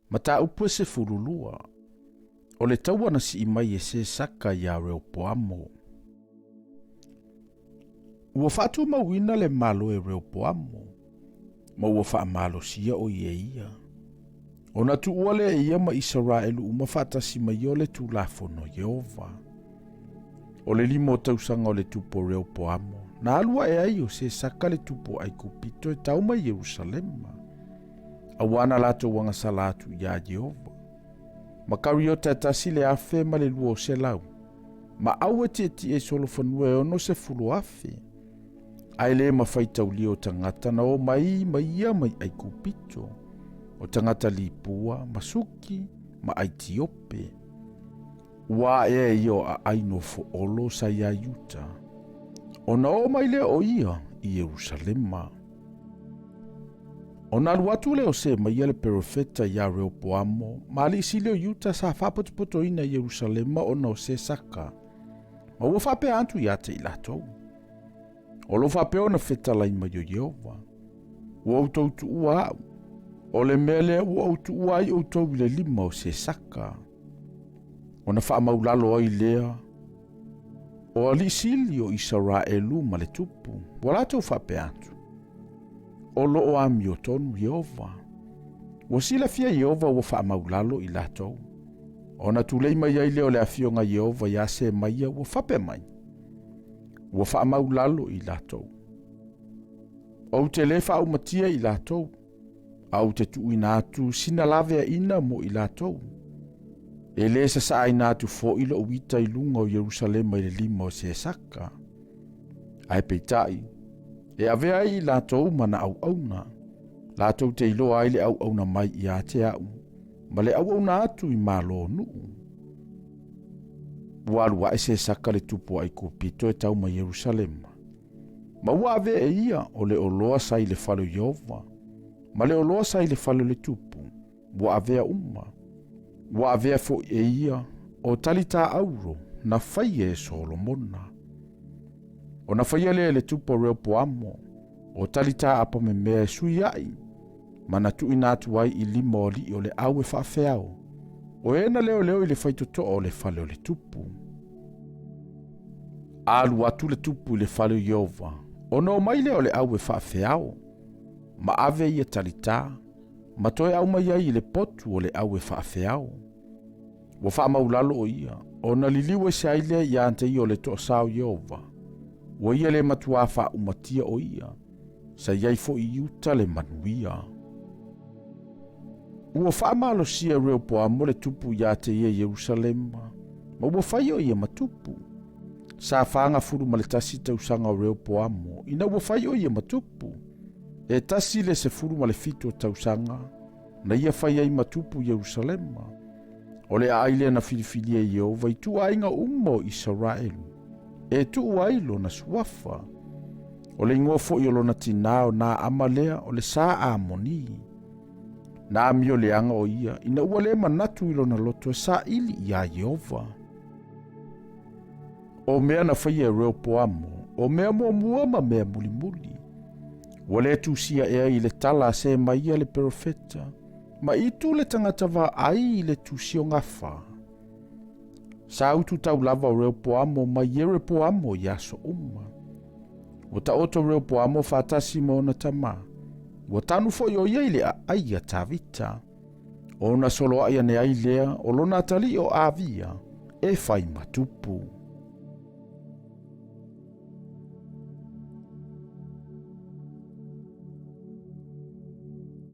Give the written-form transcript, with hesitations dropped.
Mata upu se fululua. O le taua na si imai e se saka ya reo poamo. Ua whaatu mauina le malo e reo poamo. Ma ua wha malo sia o ia. O na tu uale e ia ma Israelu uma whaatasi mai o le tu lafono Yehova. O le limo tausanga o le tupo reo poamo. Na alua e ai o se saka le tupo ai kupito e tau mai Jerusalema. Awana lato wanga salatu ya Jehova. Makari o tatasi le afe ma le luo se lau. Ma aue ti e solo fanue ono se fulu afe. Ai le ma faitauli o tangata na o mai ia mai ai kupito. O tangata lipua, masuki, ma Aitiope. Wa e io a aino fo olo sa ia yuta. Ona o mai le o ia i Jerusalema. Ona aluatu le o se mai le profeta ya reo poamo, ma li si leo yuta sa whapotopoto ina i Jerusalema ona o se saka. Ma ua whape antu ia te ilatou. O lo whape ona whetala ima yo Jehova. Ua utoutu ua au. O le mele ua utu ua i utou le lima o se saka. Ona wha maulalo ai lea. O ali sili o Israelu ma le tupu. Wala tau whape antu. O lo o ami o tonu Jehova. Ua sila fia Jehova ua wha maulalo i latou. Ona tulei mai ai leo le afionga Jehova ya se maia ua whape mai. Ua wha maulalo i latou. O te le wha umatia i latou. Au te tu ina atu sina lave ina mo i latou. E le sa ina atu fo ilo uita i lunga o Jerusalema i le lima o se saka. Ai peitai. E avea i latou mana au auna. Latou te ilo ai le au auna mai i a te au. Ma le au auna atu i malo nuu. Walua e se saka le tupo ai kupito e tau ma Jerusalema. Ma ua avea e ia o le oloa sa i le falo Jehova. Ma le oloa sa i le falo le tupu. Ua avea uma. Ua avea fo e ia o talita auro na faia e Solomona. O na faia le tupo reo poamo. O talita apa me mea e sui ai. Ma na tu inatu ai i lima o li o le au e whaafeao. O ena leo i le faitoto o le falo le tupu. Alu atu le tupu i le falo Jehova. O no mai leo le au e whaafeao. Ma ave ia talita. Ma toe au mai ai i le potu o le au e whaafeao. Wa wha maulalo o ia. O na liliwe se aile ia ante i o le toa sao Jehova. Wa ia le matua wha umatia o ia. Sa iai fo i uta le manuia. Ua wha malo sia reo poamo le tupu ia te ia Jerusalema. Ma ua whai o ia matupu. Sa whaanga furu ma le tasi tausanga o reo poamo. Ina ua whai o ia matupu. E tasi le se furu ma le fito tausanga. Na ia whai ai matupu Jerusalema. O le aile na filifilia i Jehova i tu ainga umo Israelu. E tu ailo na suafa. O le ingofo i olona tinao na amalea o le saa amoni. Na amio le anga o ia. Ina ua le manatu ilona loto e saa ili ia Jehova. O mea na whai e reo poamo. O mea mua ma mea muli muli. Wale tusia ea i le tala se maia le profeta. Ma itu le tangata wa ai le tusio ngafa. Sa utu tau lava o reo poamo ma yere poamo yaso uma. O ta oto reo poamo fatasi mo na tama. O tanu fo yo ia ile aia tavita. O na solo aia ne ai lea o lona tali o avia. E fai matupu.